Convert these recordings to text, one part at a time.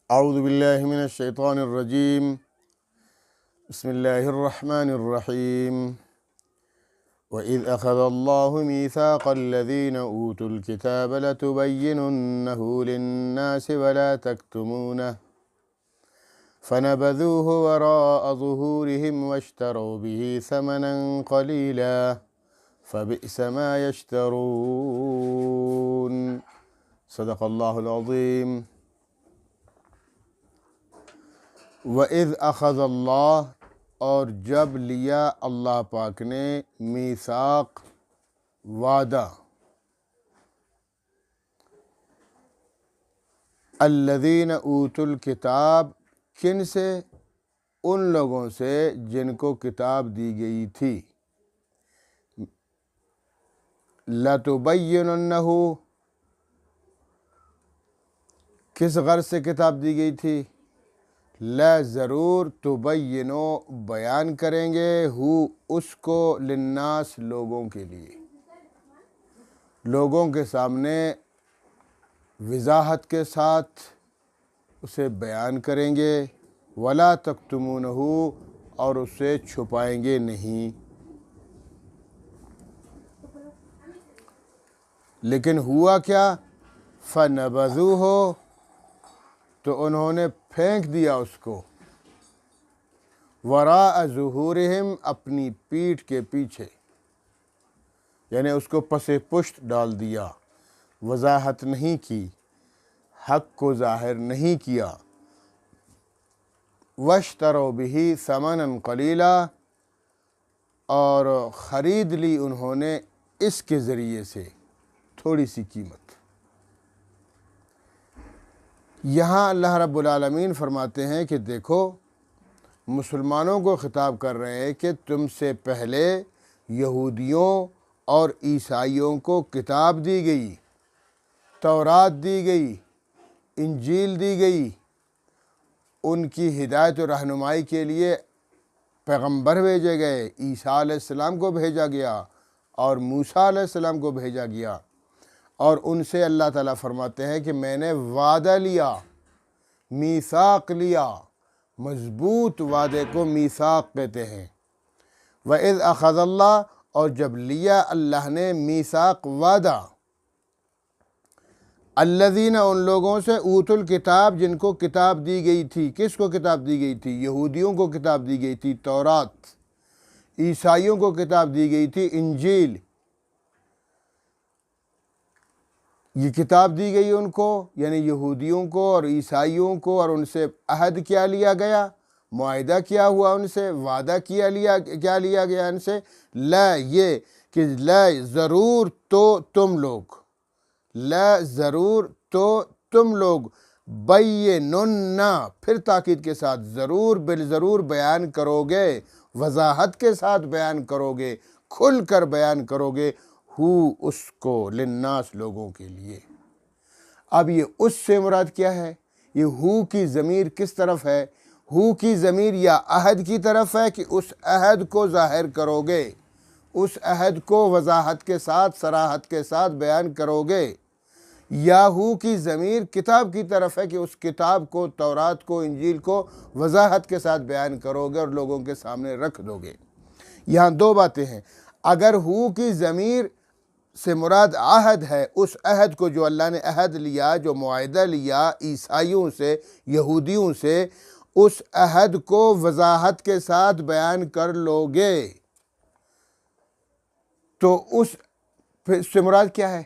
اعوذ باللہ من الشیطان الرجیم بسم اللہ الرحمن الرحیم وَإِذْ أَخَذَ اللَّهُ مِيثَاقَ الَّذِينَ أُوتُوا الْكِتَابَ لَتُبَيِّنُنَّهُ لِلنَّاسِ وَلَا تَكْتُمُونَهُ فَنَبَذُوهُ وَرَاءَ ظُهُورِهِمْ وَاشْتَرَوْا بِهِ ثَمَنًا قَلِيلًا فَبِئْسَ مَا يَشْتَرُونَ صدق اللہ العظیم۔ وَإِذْ أَخَذَ اللَّهُ، اور جب لیا اللہ پاک نے، میثاق وعدہ، الذین اوتوا الکتاب، کن سے؟ ان لوگوں سے جن کو کتاب دی گئی تھی، لَتُبَيِّنُنَّهُ، کس غرض سے کتاب دی گئی تھی؟ لا، ضرور، تبینو، بیان کریں گے، ہو، اس کو، للناس، لوگوں کے لیے، لوگوں کے سامنے وضاحت کے ساتھ اسے بیان کریں گے، ولا تکتمونہ، اور اسے چھپائیں گے نہیں۔ لیکن ہوا کیا؟ فَنَبَذُوهُ، تو انہوں نے پھینک دیا اس کو، وراء ظہورہم، اپنی پیٹھ کے پیچھے، یعنی اس کو پس پشت ڈال دیا، وضاحت نہیں کی، حق کو ظاہر نہیں کیا۔ وَاشْتَرَوْا بِهِ ثَمَنًا قَلِيلًا، اور خرید لی انہوں نے اس کے ذریعے سے تھوڑی سی قیمت۔ یہاں اللہ رب العالمین فرماتے ہیں کہ دیکھو، مسلمانوں کو خطاب کر رہے ہیں کہ تم سے پہلے یہودیوں اور عیسائیوں کو کتاب دی گئی، تورات دی گئی، انجیل دی گئی، ان کی ہدایت و رہنمائی کے لیے پیغمبر بھیجے گئے، عیسیٰ علیہ السلام کو بھیجا گیا اور موسیٰ علیہ السلام کو بھیجا گیا، اور ان سے اللہ تعالیٰ فرماتے ہیں کہ میں نے وعدہ لیا، میثاق لیا، مضبوط وعدے کو میثاق کہتے ہیں۔ وَإِذْ أَخَذَ اللَّهُ، اور جب لیا اللہ نے، میثاق وعدہ، الذین، ان لوگوں سے، اوتوا الکتاب، جن کو کتاب دی گئی تھی۔ کس کو کتاب دی گئی تھی؟ یہودیوں کو کتاب دی گئی تھی تورات، عیسائیوں کو کتاب دی گئی تھی انجیل۔ یہ کتاب دی گئی ان کو، یعنی یہودیوں کو اور عیسائیوں کو، اور ان سے عہد کیا لیا گیا، معاہدہ کیا ہوا ان سے، وعدہ کیا لیا گیا ان سے، لا، یہ کہ لا، ضرور تو تم لوگ، لا، ضرور تو تم لوگ، بینن، پھر تاکید کے ساتھ، ضرور، بالضرور بیان کرو گے، وضاحت کے ساتھ بیان کرو گے، کھل کر بیان کرو گے، ہو، اس کو، للناس، لوگوں کے لیے۔ اب یہ اس سے مراد کیا ہے؟ یہ ہو کی ضمیر کس طرف ہے؟ ہو کی ضمیر یا عہد کی طرف ہے کہ اس عہد کو ظاہر کرو گے، اس عہد کو وضاحت کے ساتھ، صراحت کے ساتھ بیان کرو گے، یا ہو کی ضمیر کتاب کی طرف ہے کہ اس کتاب کو، تورات کو، انجیل کو وضاحت کے ساتھ بیان کرو گے اور لوگوں کے سامنے رکھ دو گے۔ یہاں دو باتیں ہیں، اگر ہو کی ضمیر سے مراد عہد ہے، اس عہد کو جو اللہ نے عہد لیا، جو معاہدہ لیا عیسائیوں سے، یہودیوں سے، اس عہد کو وضاحت کے ساتھ بیان کر لو گے، تو اس سے مراد کیا ہے؟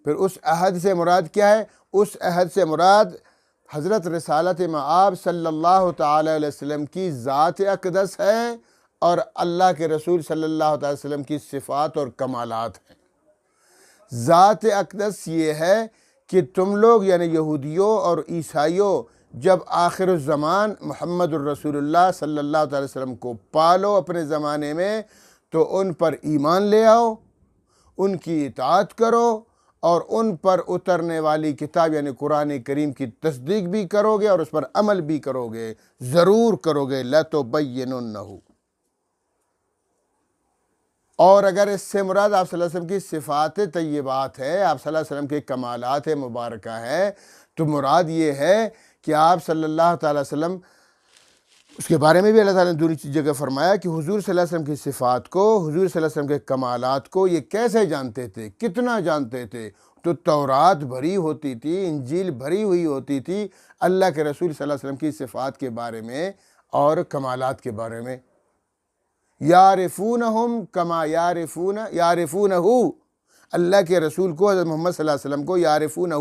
پھر اس عہد سے مراد کیا ہے؟ اس عہد سے مراد حضرت رسالت مآب صلی اللہ تعالی علیہ وسلم کی ذات اقدس ہے، اور اللہ کے رسول صلی اللہ علیہ وسلم کی صفات اور کمالات ہیں۔ ذات اقدس یہ ہے کہ تم لوگ، یعنی یہودیوں اور عیسائیوں، جب آخر الزمان محمد الرسول اللہ صلی اللہ علیہ وسلم کو پالو اپنے زمانے میں، تو ان پر ایمان لے آؤ، ان کی اطاعت کرو، اور ان پر اترنے والی کتاب یعنی قرآن کریم کی تصدیق بھی کرو گے اور اس پر عمل بھی کرو گے، ضرور کرو گے، لَتُبَيِّنُنَّهُ۔ اور اگر اس سے مراد آپ صلی اللہ علیہ وسلم کی صفات طیبات ہے، آپ صلی اللہ علیہ وسلم کے کمالات مبارکہ ہے، تو مراد یہ ہے کہ آپ صلی اللہ تعالیٰ وسلم، اس کے بارے میں بھی اللہ تعالیٰ نے دوسری جگہ فرمایا کہ حضور صلی اللہ علیہ وسلم کی صفات کو، حضور صلی اللہ علیہ وسلم کے کمالات کو یہ کیسے جانتے تھے، کتنا جانتے تھے؟ تو تورات بھری ہوتی تھی، انجیل بھری ہوئی ہوتی تھی اللہ کے رسول صلی اللہ علیہ وسلم کی صفات کے بارے میں اور کمالات کے بارے میں۔ یعرفونہم کما یعرفونہ، اللہ کے رسول کو، حضرت محمد صلی اللہ علیہ وسلم کو، یعرفونہ،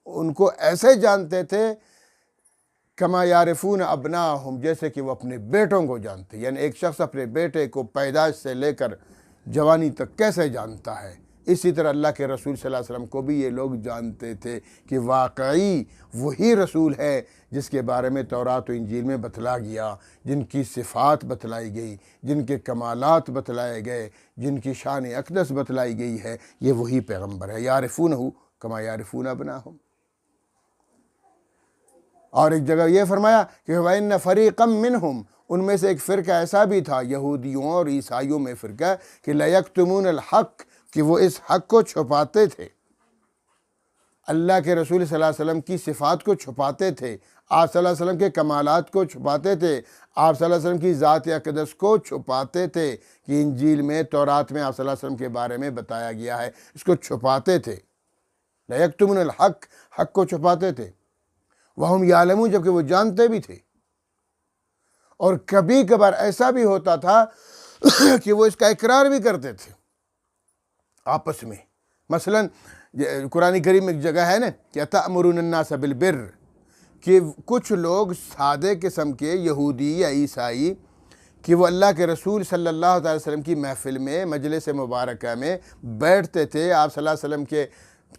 ان کو ایسے جانتے تھے کما یعرفون ابناہم، جیسے کہ وہ اپنے بیٹوں کو جانتے، یعنی ایک شخص اپنے بیٹے کو پیدائش سے لے کر جوانی تک کیسے جانتا ہے، اسی طرح اللہ کے رسول صلی اللہ علیہ وسلم کو بھی یہ لوگ جانتے تھے کہ واقعی وہی رسول ہے جس کے بارے میں تورات و انجیل میں بتلا گیا، جن کی صفات بتلائی گئی، جن کے کمالات بتلائے گئے، جن کی شان اقدس بتلائی گئی ہے، یہ وہی پیغمبر ہے۔ یعرفونہ کما یعرفون ابناہم۔ اور ایک جگہ یہ فرمایا کہ وَإِنَّ فَرِيقًا مِّنْهُمْ، ان میں سے ایک فرقہ ایسا بھی تھا یہودیوں اور عیسائیوں میں فرقہ کہ لَيَكْتُمُونَ الْحَقَّ، کہ وہ اس حق کو چھپاتے تھے، اللہ کے رسول صلی اللہ علیہ وسلم کی صفات کو چھپاتے تھے، آپ صلی اللہ علیہ وسلم کے کمالات کو چھپاتے تھے، آپ صلی اللہ علیہ وسلم کی ذات اقدس کو چھپاتے تھے کہ انجیل میں، تورات میں آپ صلی اللہ علیہ وسلم کے بارے میں بتایا گیا ہے، اس کو چھپاتے تھے۔ لَيَكْتُمُونَ الْحَقَّ، حق کو چھپاتے تھے، وَهُمْ يَعْلَمُونَ، جبکہ وہ جانتے بھی تھے۔ اور کبھی کبھار ایسا بھی ہوتا تھا کہ وہ اس کا اقرار بھی کرتے تھے آپس میں۔ مثلا قرآن کریم میں ایک جگہ ہے نا کہ أَتَأْمُرُونَ النَّاسَ بِالْبِرِّ، کہ کچھ لوگ سادے قسم کے یہودی یا عیسائی کہ وہ اللہ کے رسول صلی اللہ علیہ وسلم کی محفل میں، مجلس مبارکہ میں بیٹھتے تھے، آپ صلی اللہ علیہ وسلم کے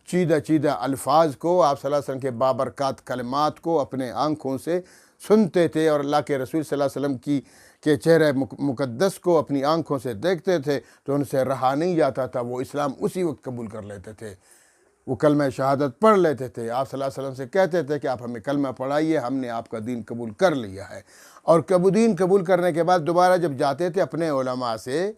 چیدہ الفاظ کو، آپ صلی اللہ علیہ وسلم کے بابرکات کلمات کو اپنے آنکھوں سے سنتے تھے، اور اللہ کے رسول صلی اللہ علیہ وسلم کے چہرہ مقدس کو اپنی آنکھوں سے دیکھتے تھے، تو ان سے رہا نہیں جاتا تھا، وہ اسلام اسی وقت قبول کر لیتے تھے، وہ کلمہ شہادت پڑھ لیتے تھے۔ آپ صلی اللہ علیہ وسلم سے کہتے تھے کہ آپ ہمیں کلمہ پڑھائیے، ہم نے آپ کا دین قبول کر لیا ہے۔ اور دین قبول کرنے کے بعد دوبارہ جب جاتے تھے اپنے علماء سے،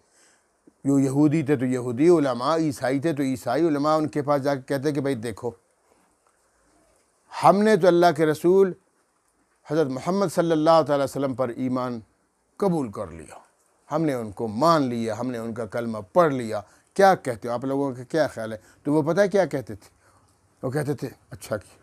جو یہودی تھے تو یہودی علماء، عیسائی تھے تو عیسائی علماء، ان کے پاس جا کے کہتے کہ بھائی دیکھو، ہم نے تو اللہ کے رسول حضرت محمد صلی اللہ تعالی وسلم پر ایمان قبول کر لیا، ہم نے ان کو مان لیا، ہم نے ان کا کلمہ پڑھ لیا، کیا کہتے ہو آپ لوگوں کا، کیا خیال ہے؟ تو وہ پتہ ہے کیا کہتے تھے؟ وہ کہتے تھے اچھا کیا،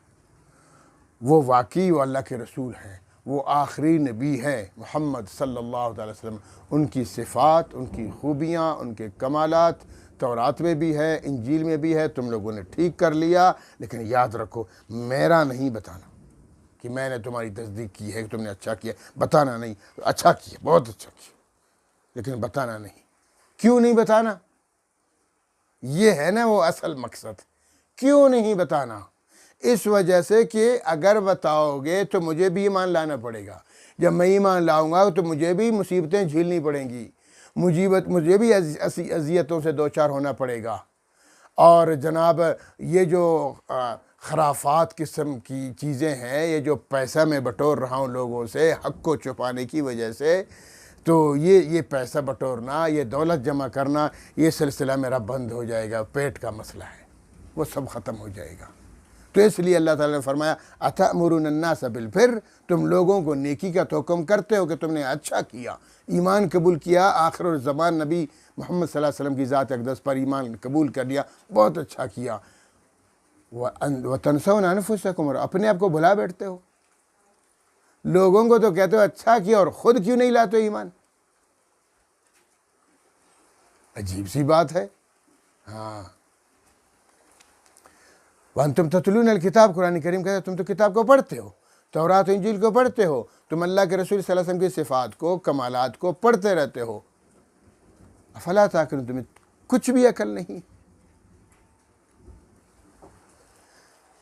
وہ واقعی وہ اللہ کے رسول ہیں، وہ آخری نبی ہے محمد صلی اللہ علیہ وسلم، ان کی صفات، ان کی خوبیاں، ان کے کمالات تورات میں بھی ہے، انجیل میں بھی ہے، تم لوگوں نے ٹھیک کر لیا، لیکن یاد رکھو میرا نہیں بتانا کہ میں نے تمہاری تصدیق کی ہے کہ تم نے اچھا کیا، بتانا نہیں، اچھا کیا، بہت اچھا کیا، لیکن بتانا نہیں۔ کیوں نہیں بتانا؟ یہ ہے نا وہ اصل مقصد، کیوں نہیں بتانا؟ اس وجہ سے کہ اگر بتاؤ گے تو مجھے بھی ایمان لانا پڑے گا، جب میں ایمان لاؤں گا تو مجھے بھی مصیبتیں جھیلنی پڑیں گی، مجھے بھی اذیتوں سے دوچار ہونا پڑے گا۔ اور جناب یہ جو خرافات قسم کی چیزیں ہیں، یہ جو پیسہ میں بٹور رہا ہوں لوگوں سے حق کو چھپانے کی وجہ سے، تو یہ پیسہ بٹورنا، یہ دولت جمع کرنا، یہ سلسلہ میرا بند ہو جائے گا، پیٹ کا مسئلہ ہے، وہ سب ختم ہو جائے گا۔ تو اس لیے اللہ تعالیٰ نے فرمایا أَتَأْمُرُونَ النَّاسَ بِالْبِرِّ، تم لوگوں کو نیکی کا تو حکم کرتے ہو کہ تم نے اچھا کیا، ایمان قبول کیا، آخر الزمان نبی محمد صلی اللہ علیہ وسلم کی ذات اقدس پر ایمان قبول کر لیا، بہت اچھا کیا، وَتَنْسَوْنَ أَنفُسَكُمْ، اور اپنے آپ کو بھلا بیٹھتے ہو، لوگوں کو تو کہتے ہو اچھا کیا اور خود کیوں نہیں لاتے ایمان؟ عجیب سی بات ہے۔ ہاں، وَأَنْتُمْ تَتْلُونَ الْكِتَابَ، قرآن کریم کہتا ہے تم تو کتاب کو پڑھتے ہو، تورات و انجیل کو پڑھتے ہو، تم اللہ کے رسول صلی اللہ علیہ وسلم کی صفات کو، کمالات کو پڑھتے رہتے ہو، افلا تعقلون، تمہیں کچھ بھی عقل نہیں؟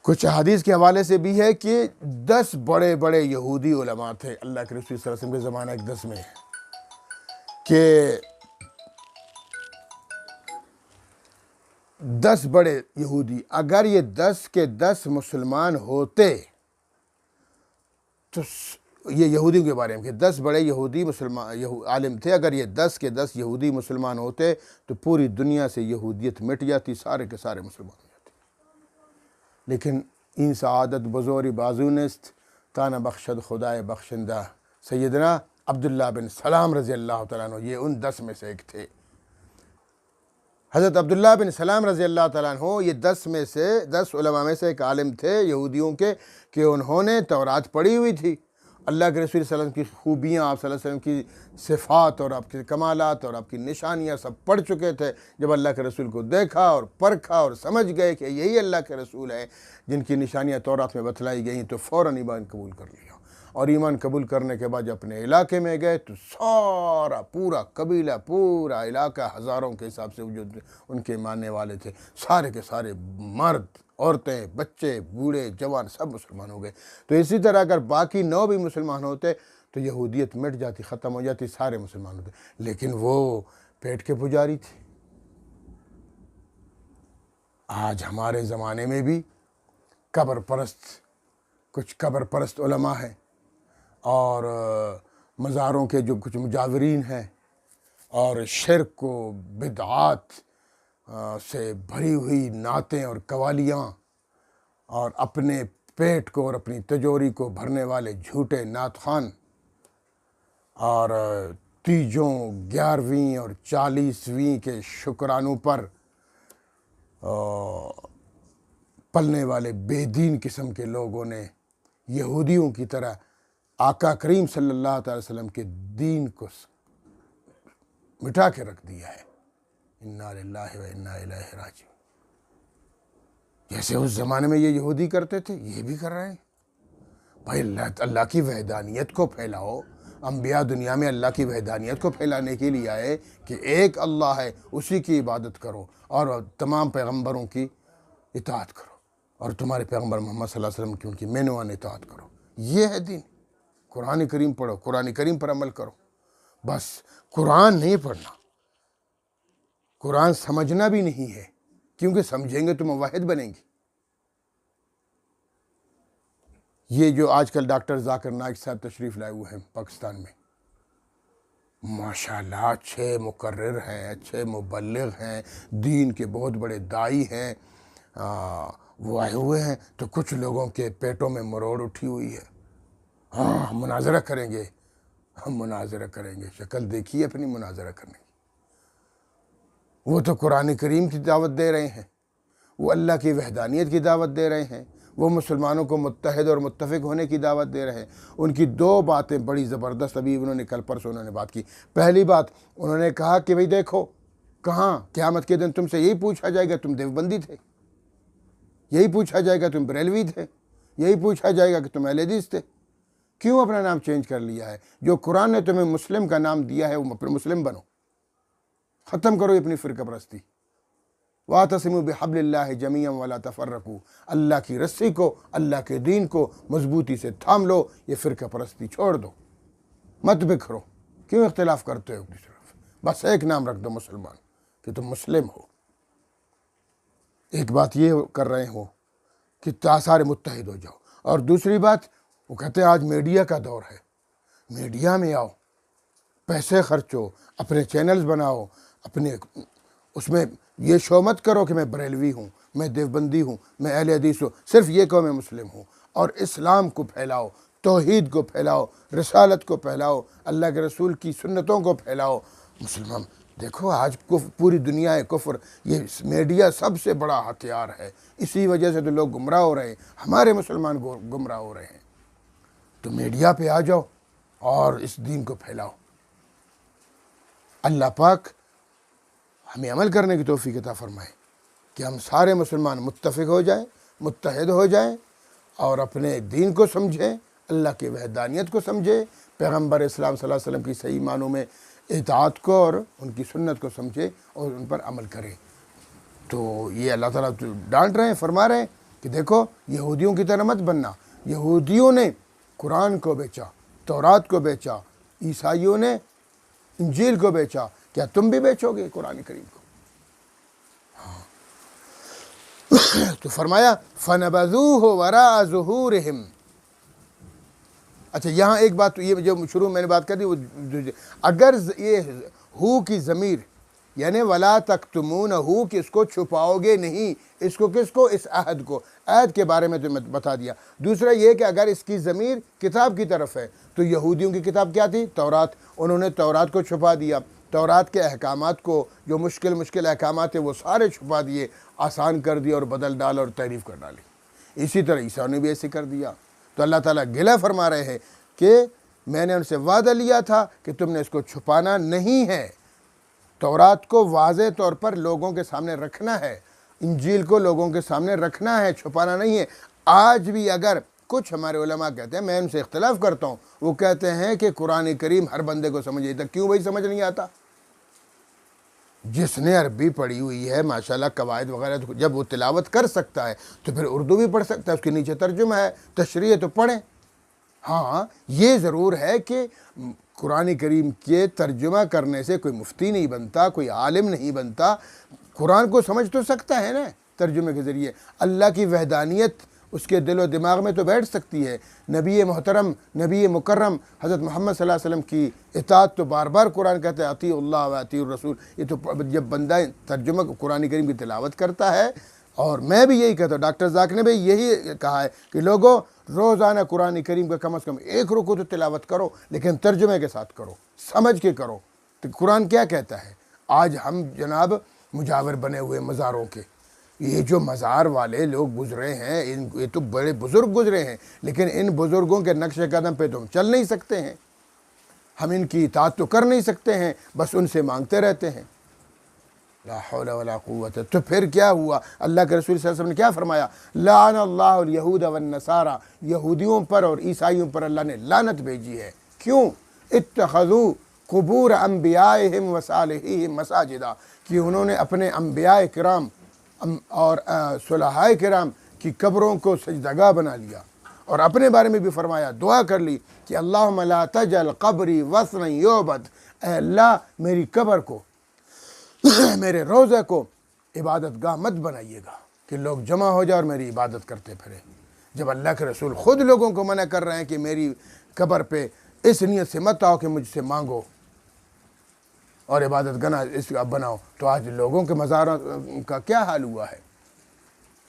کچھ حدیث کے حوالے سے بھی ہے کہ 10 بڑے بڑے یہودی علماء تھے اللہ کے رسول صلی اللہ علیہ وسلم کے زمانہ اقدس میں، کہ 10 بڑے یہودی، اگر یہ 10 کے 10 مسلمان ہوتے تو یہ یہودیوں کے بارے میں کہ 10 بڑے یہودی مسلمان عالم تھے، اگر یہ 10 کے 10 یہودی مسلمان ہوتے تو پوری دنیا سے یہودیت مٹ جاتی، سارے کے سارے مسلمان ہو جاتے۔ لیکن این سعادت بزوری بازو نیست، کانا بخشد خدائے بخشندہ سیدنا عبداللہ بن سلام رضی اللہ تعالیٰ عنہ، یہ ان 10 میں سے ایک تھے۔ حضرت عبداللہ بن سلام رضی اللہ تعالیٰ عنہ یہ 10 علماء میں سے ایک عالم تھے یہودیوں کے، کہ انہوں نے تورات پڑھی ہوئی تھی، اللہ کے رسول صلی اللہ علیہ وسلم کی خوبیاں، آپ صلی اللہ علیہ وسلم کی صفات اور آپ کے کمالات اور آپ کی نشانیاں سب پڑھ چکے تھے۔ جب اللہ کے رسول کو دیکھا اور پرکھا اور سمجھ گئے کہ یہی اللہ کے رسول ہیں جن کی نشانیاں تورات میں بتلائی گئیں، تو فوراً ایمان قبول کر لیا۔ اور ایمان قبول کرنے کے بعد جب اپنے علاقے میں گئے تو سارا پورا قبیلہ، پورا علاقہ، ہزاروں کے حساب سے جو ان کے ماننے والے تھے، سارے کے سارے مرد، عورتیں، بچے، بوڑھے، جوان سب مسلمان ہو گئے۔ تو اسی طرح اگر باقی 9 بھی مسلمان ہوتے تو یہودیت مٹ جاتی، ختم ہو جاتی، سارے مسلمان ہوتے، لیکن وہ پیٹ کے پجاری تھے۔ آج ہمارے زمانے میں بھی کچھ قبر پرست علماء ہیں، اور مزاروں کے جو کچھ مجاورین ہیں، اور شرک و بدعات سے بھری ہوئی نعتیں اور قوالیاں، اور اپنے پیٹ کو اور اپنی تجوری کو بھرنے والے جھوٹے نعت خوان، اور تیجوں، 11ویں اور 40ویں کے شکرانوں پر پلنے والے بے دین قسم کے لوگوں نے یہودیوں کی طرح آقا کریم صلی اللہ تعالی وسلم کے دین کو مٹا کے رکھ دیا ہے۔ انا للہ و انا الیہ راجعون۔ جیسے اس زمانے میں یہ یہودی کرتے تھے، یہ بھی کر رہے ہیں۔ بھائی اللہ کی وحدانیت کو پھیلاؤ۔ انبیاء دنیا میں اللہ کی وحدانیت کو پھیلانے کے لیے آئے کہ ایک اللہ ہے، اسی کی عبادت کرو، اور تمام پیغمبروں کی اطاعت کرو، اور تمہارے پیغمبر محمد صلی اللہ علیہ وسلم کی ان کی مینوان اطاعت کرو۔ یہ ہے دین۔ قرآن کریم پڑھو، قرآن کریم پر عمل کرو۔ بس قرآن نہیں پڑھنا، قرآن سمجھنا بھی نہیں ہے، کیونکہ سمجھیں گے تو موحد بنیں گے۔ یہ جو آج کل ڈاکٹر ذاکر نائک صاحب تشریف لائے ہوئے ہیں پاکستان میں، ماشاءاللہ اچھے مقرر ہیں، اچھے مبلغ ہیں، دین کے بہت بڑے داعی ہیں، وہ آئے ہوئے ہیں تو کچھ لوگوں کے پیٹوں میں مروڑ اٹھی ہوئی ہے۔ ہاں ہم مناظرہ کریں گے، ہم مناظرہ کریں گے۔ شکل دیکھیے اپنی مناظرہ کرنے کی۔ وہ تو قرآن کریم کی دعوت دے رہے ہیں، وہ اللہ کی وحدانیت کی دعوت دے رہے ہیں، وہ مسلمانوں کو متحد اور متفق ہونے کی دعوت دے رہے ہیں۔ ان کی 2 باتیں بڑی زبردست، ابھی انہوں نے کل پرسوں انہوں نے بات کی۔ پہلی بات انہوں نے کہا کہ بھئی دیکھو، کہاں قیامت کے دن تم سے یہی پوچھا جائے گا تم دیوبندی تھے، یہی پوچھا جائے گا تم بریلوی تھے، یہی پوچھا جائے گا کہ تم اہل حدیث تھے، کیوں اپنا نام چینج کر لیا ہے؟ جو قرآن نے تمہیں مسلم کا نام دیا ہے وہ اپنے مسلم بنو، ختم کرو اپنی فرقہ پرستی۔ وَاعْتَصِمُوا بِحَبْلِ اللَّهِ جَمِيعًا وَلَا تَفَرَّقُوا، اللہ کی رسی کو، اللہ کے دین کو مضبوطی سے تھام لو، یہ فرقہ پرستی چھوڑ دو، مت بکھرو، کیوں اختلاف کرتے ہو ایک دوسرے سے؟ بس ایک نام رکھ دو مسلمان، کہ تم مسلم ہو۔ ایک بات یہ کر رہے ہو کہ سارے متحد ہو جاؤ، اور دوسری بات وہ کہتے ہیں آج میڈیا کا دور ہے، میڈیا میں آؤ، پیسے خرچو، اپنے چینلز بناؤ، اپنے اس میں یہ شو مت کرو کہ میں بریلوی ہوں، میں دیوبندی ہوں، میں اہل حدیث ہوں، صرف یہ کہو میں مسلم ہوں، اور اسلام کو پھیلاؤ، توحید کو پھیلاؤ، رسالت کو پھیلاؤ، اللہ کے رسول کی سنتوں کو پھیلاؤ۔ مسلمان دیکھو آج پوری دنیا ہے کفر، یہ میڈیا سب سے بڑا ہتھیار ہے، اسی وجہ سے تو لوگ گمراہ ہو رہے ہیں، ہمارے مسلمان گمراہ ہو رہے ہیں۔ تو میڈیا پہ آ جاؤ اور اس دین کو پھیلاؤ۔ اللہ پاک ہمیں عمل کرنے کی توفیق عطا فرمائے کہ ہم سارے مسلمان متفق ہو جائیں، متحد ہو جائیں، اور اپنے دین کو سمجھیں، اللہ کی وحدانیت کو سمجھیں، پیغمبر اسلام صلی اللہ علیہ وسلم کی صحیح معنوں میں اطاعت کو اور ان کی سنت کو سمجھیں اور ان پر عمل کریں۔ تو یہ اللہ تعالیٰ ڈانٹ رہے ہیں، فرما رہے ہیں کہ دیکھو یہودیوں کی طرح مت بننا۔ یہودیوں نے قرآن کو بیچا، تورات کو بیچا، عیسائیوں نے انجیل کو بیچا، کیا تم بھی بیچو گے قرآن کریم کو؟ تو فرمایا فَنَبَذُوهُ وَرَاءَ ظُهُورِهِمْ۔ اچھا یہاں ایک بات، یہ جو شروع میں نے بات کر دی، اگر یہ ہو کی ضمیر یعنی ولا تکتمونہ کہ اس کو چھپاؤ گے نہیں، اس کو کس کو؟ اس عہد کو، عہد کے بارے میں تمہیں بتا دیا۔ دوسرا یہ کہ اگر اس کی ضمیر کتاب کی طرف ہے تو یہودیوں کی کتاب کیا تھی؟ تورات، انہوں نے تورات کو چھپا دیا، تورات کے احکامات کو جو مشکل احکامات ہیں وہ سارے چھپا دیے، آسان کر دیا اور بدل ڈالا اور تحریف کر ڈالی۔ اسی طرح عیسیٰ نے بھی ایسے کر دیا۔ تو اللہ تعالیٰ گلہ فرما رہے ہیں کہ میں نے ان سے وعدہ لیا تھا کہ تم نے اس کو چھپانا نہیں ہے، تورات کو واضح طور پر لوگوں کے سامنے رکھنا ہے، انجیل کو لوگوں کے سامنے رکھنا ہے، چھپانا نہیں ہے۔ آج بھی اگر کچھ ہمارے علماء کہتے ہیں، میں ان سے اختلاف کرتا ہوں، وہ کہتے ہیں کہ قرآن کریم ہر بندے کو سمجھ آتا۔ کیوں بھائی سمجھ نہیں آتا؟ جس نے عربی پڑھی ہوئی ہے ماشاءاللہ، قواعد وغیرہ، جب وہ تلاوت کر سکتا ہے تو پھر اردو بھی پڑھ سکتا ہے، اس کے نیچے ترجمہ ہے، تشریح ہے تو پڑھیں۔ ہاں یہ ضرور ہے کہ قرآن کریم کے ترجمہ کرنے سے کوئی مفتی نہیں بنتا، کوئی عالم نہیں بنتا، قرآن کو سمجھ تو سکتا ہے نا ترجمے کے ذریعے۔ اللہ کی وحدانیت اس کے دل و دماغ میں تو بیٹھ سکتی ہے۔ نبی محترم، نبی مکرم حضرت محمد صلی اللہ علیہ وسلم کی اطاعت تو بار بار قرآن کہتے ہیں اطیعوا اللہ و اطیعوا الرسول۔ یہ تو جب بندہ ترجمہ قرآن کریم کی تلاوت کرتا ہے، اور میں بھی یہی کہتا ہوں، ڈاکٹر ذاکر نے بھی یہی کہا ہے کہ لوگوں روزانہ قرآن کریم کا کم از کم ایک رکوع تو تلاوت کرو، لیکن ترجمے کے ساتھ کرو، سمجھ کے کرو۔ تو قرآن کیا کہتا ہے؟ آج ہم جناب مجاور بنے ہوئے مزاروں کے، یہ جو مزار والے لوگ گزرے ہیں، یہ تو بڑے بزرگ گزرے ہیں، لیکن ان بزرگوں کے نقش قدم پہ تو ہم چل نہیں سکتے ہیں، ہم ان کی اطاعت تو کر نہیں سکتے ہیں، بس ان سے مانگتے رہتے ہیں۔ لا حول ولا قوت۔ تو پھر کیا ہوا؟ اللہ کے رسول صلی اللہ علیہ وسلم نے کیا فرمایا؟ لعن اللہ الیہود والنصارى، یہودیوں پر اور عیسائیوں پر اللہ نے لعنت بھیجی ہے۔ کیوں؟ اتخذوا قبور انبیائہم وصالحیہم مساجدا، کہ انہوں نے اپنے انبیاء کرام اور صلحاء کرام کی قبروں کو سجدگاہ بنا لیا، اور اپنے بارے میں بھی فرمایا، دعا کر لی کہ اللہم لا تجعل قبری وثنا یعبد، اے اللہ میری قبر کو، میرے روزے کو عبادت گاہ مت بنائیے گا کہ لوگ جمع ہو جائے اور میری عبادت کرتے پھرے۔ جب اللہ کے رسول خود لوگوں کو منع کر رہے ہیں کہ میری قبر پہ اس نیت سے مت آؤ کہ مجھ سے مانگو اور عبادت گاہ اس کا بناؤ، تو آج لوگوں کے مزاروں کا کیا حال ہوا ہے؟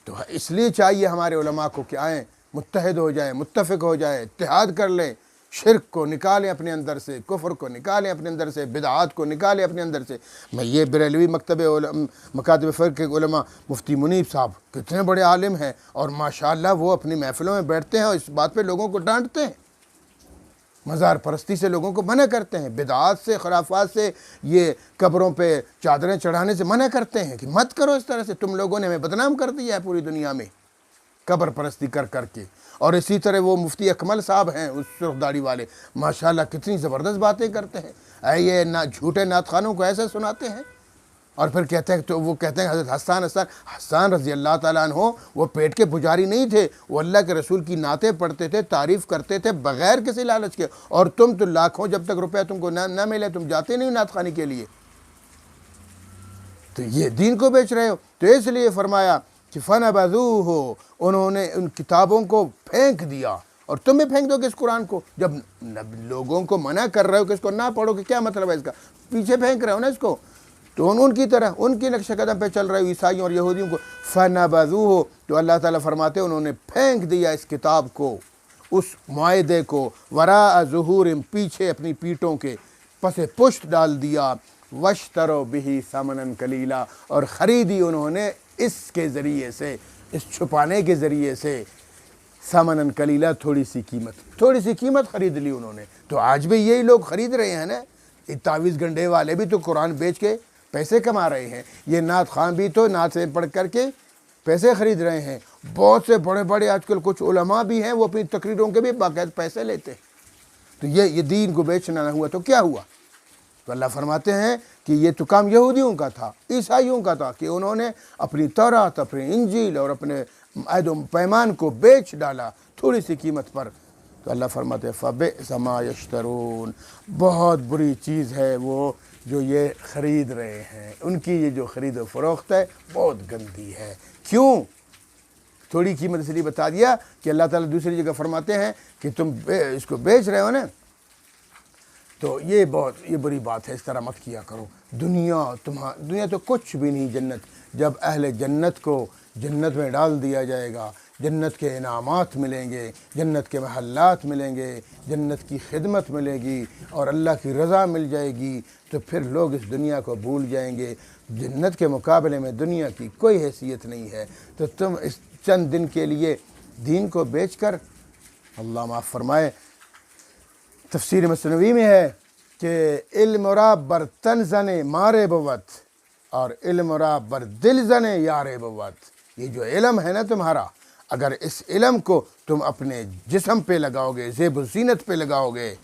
تو اس لیے چاہیے ہمارے علماء کو کہ آئیں، متحد ہو جائیں، متفق ہو جائیں، اتحاد کر لیں، شرک کو نکالیں اپنے اندر سے، کفر کو نکالیں اپنے اندر سے، بدعات کو نکالیں اپنے اندر سے۔ میں یہ بریلوی مکاتب فقہ کے علماء، مفتی منیب صاحب کتنے بڑے عالم ہیں، اور ماشاءاللہ وہ اپنی محفلوں میں بیٹھتے ہیں اور اس بات پہ لوگوں کو ڈانٹتے ہیں، مزار پرستی سے لوگوں کو منع کرتے ہیں، بدعات سے، خرافات سے، یہ قبروں پہ چادریں چڑھانے سے منع کرتے ہیں کہ مت کرو اس طرح سے، تم لوگوں نے ہمیں بدنام کر دیا ہے پوری دنیا میں قبر پرستی کر کر کے۔ اور اسی طرح وہ مفتی اکمل صاحب ہیں، اس سرخ داڑھی والے، ماشاءاللہ کتنی زبردست باتیں کرتے ہیں، یہ جھوٹے نعت خوانوں کو ایسے سناتے ہیں، اور پھر کہتے ہیں، تو وہ کہتے ہیں حضرت حسان رضی اللہ تعالیٰ عنہ وہ پیٹ کے پجاری نہیں تھے، وہ اللہ کے رسول کی نعتیں پڑھتے تھے، تعریف کرتے تھے بغیر کسی لالچ کے، اور تم تو لاکھوں جب تک روپیہ تم کو نہ ملے تم جاتے نہیں نعت خوانی کے لیے، تو یہ دین کو بیچ رہے ہو۔ تو اس لیے فرمایا کہ فَنَبَذُوهُ، انہوں نے ان کتابوں کو پھینک دیا، اور تم بھی پھینک دو کہ اس قرآن کو، جب لوگوں کو منع کر رہے ہو کہ اس کو نہ پڑھو، کہ کیا مطلب ہے اس کا؟ پیچھے پھینک رہے ہو نا اس کو، تو ان کی طرح ان کی نقش قدم پہ چل رہے ہو عیسائیوں اور یہودیوں کو۔ فَنَبَذُوهُ، تو اللہ تعالیٰ فرماتے ہیں انہوں نے پھینک دیا اس کتاب کو، اس معاہدے کو، وراء ظہورہم، پیچھے اپنی پیٹھوں کے، پس پشت ڈال دیا، وَاشْتَرَوْا بِهِ ثَمَنًا قَلِيلًا، اور خریدی انہوں نے اس کے ذریعے سے، اس چھپانے کے ذریعے سے، ثَمَنًا قَلِيلًا، تھوڑی سی قیمت خرید لی انہوں نے۔ تو آج بھی یہی لوگ خرید رہے ہیں نا، یہ تعویذ گنڈے والے بھی تو قرآن بیچ کے پیسے کما رہے ہیں، یہ نعت خان بھی تو نعت سے پڑھ کر کے پیسے خرید رہے ہیں، بہت سے بڑے بڑے آج کل کچھ علماء بھی ہیں، وہ اپنی تقریروں کے بھی باقاعدہ پیسے لیتے ہیں۔ تو یہ دین کو بیچنا نہ ہوا تو کیا ہوا؟ تو اللہ فرماتے ہیں کہ یہ تو کام یہودیوں کا تھا، عیسائیوں کا تھا، کہ انہوں نے اپنی تورات، اپنی انجیل اور اپنے عہد و پیمان کو بیچ ڈالا تھوڑی سی قیمت پر۔ تو اللہ فرماتے ہیں فَبِئْسَ مَا يَشْتَرُونَ، بہت بری چیز ہے وہ جو یہ خرید رہے ہیں، ان کی یہ جو خرید و فروخت ہے بہت گندی ہے۔ کیوں؟ تھوڑی قیمت اس لیے بتا دیا کہ اللہ تعالیٰ دوسری جگہ فرماتے ہیں کہ تم اس کو بیچ رہے ہو نا، تو یہ بری بات ہے، اس طرح مت کیا کرو۔ دنیا تو کچھ بھی نہیں جنت۔ جب اہل جنت کو جنت میں ڈال دیا جائے گا، جنت کے انعامات ملیں گے، جنت کے محلات ملیں گے، جنت کی خدمت ملے گی اور اللہ کی رضا مل جائے گی، تو پھر لوگ اس دنیا کو بھول جائیں گے۔ جنت کے مقابلے میں دنیا کی کوئی حیثیت نہیں ہے۔ تو تم اس چند دن کے لیے دین کو بیچ کر، اللہ معاف فرمائے، تفسیر مثنوی میں ہے کہ علم را بر تن زنے مارے بوت اور علم را بر دل زنے یارے بوت۔ یہ جو علم ہے نا تمہارا، اگر اس علم کو تم اپنے جسم پہ لگاؤ گے، زیب و زینت پہ لگاؤ گے،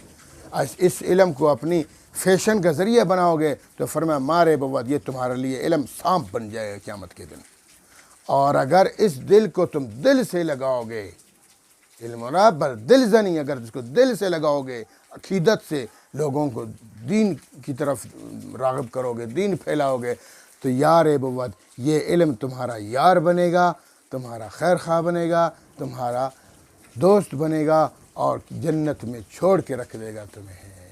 اس علم کو اپنی فیشن کا ذریعہ بناؤ گے، تو فرمایا مارے بوت، یہ تمہارے لیے علم سانپ بن جائے گا قیامت کے دن۔ اور اگر اس دل کو تم دل سے لگاؤ گے، علم را بر دل زنی، اگر اس کو دل سے لگاؤ گے، عقیدت سے لوگوں کو دین کی طرف راغب کرو گے، دین پھیلاؤ گے، تو یار بوت، یہ علم تمہارا یار بنے گا، تمہارا خیر خواہ بنے گا، تمہارا دوست بنے گا، اور جنت میں چھوڑ کے رکھ دے گا تمہیں۔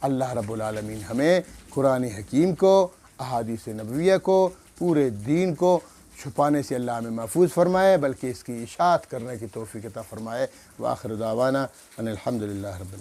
اللہ رب العالمین ہمیں قرآن حکیم کو، احادیث نبویہ کو، پورے دین کو چھپانے سے اللہ ہمیں محفوظ فرمائے، بلکہ اس کی اشاعت کرنے کی توفیق عطا فرمائے۔ وآخر دعوانا ان الحمد للہ رب العالمین۔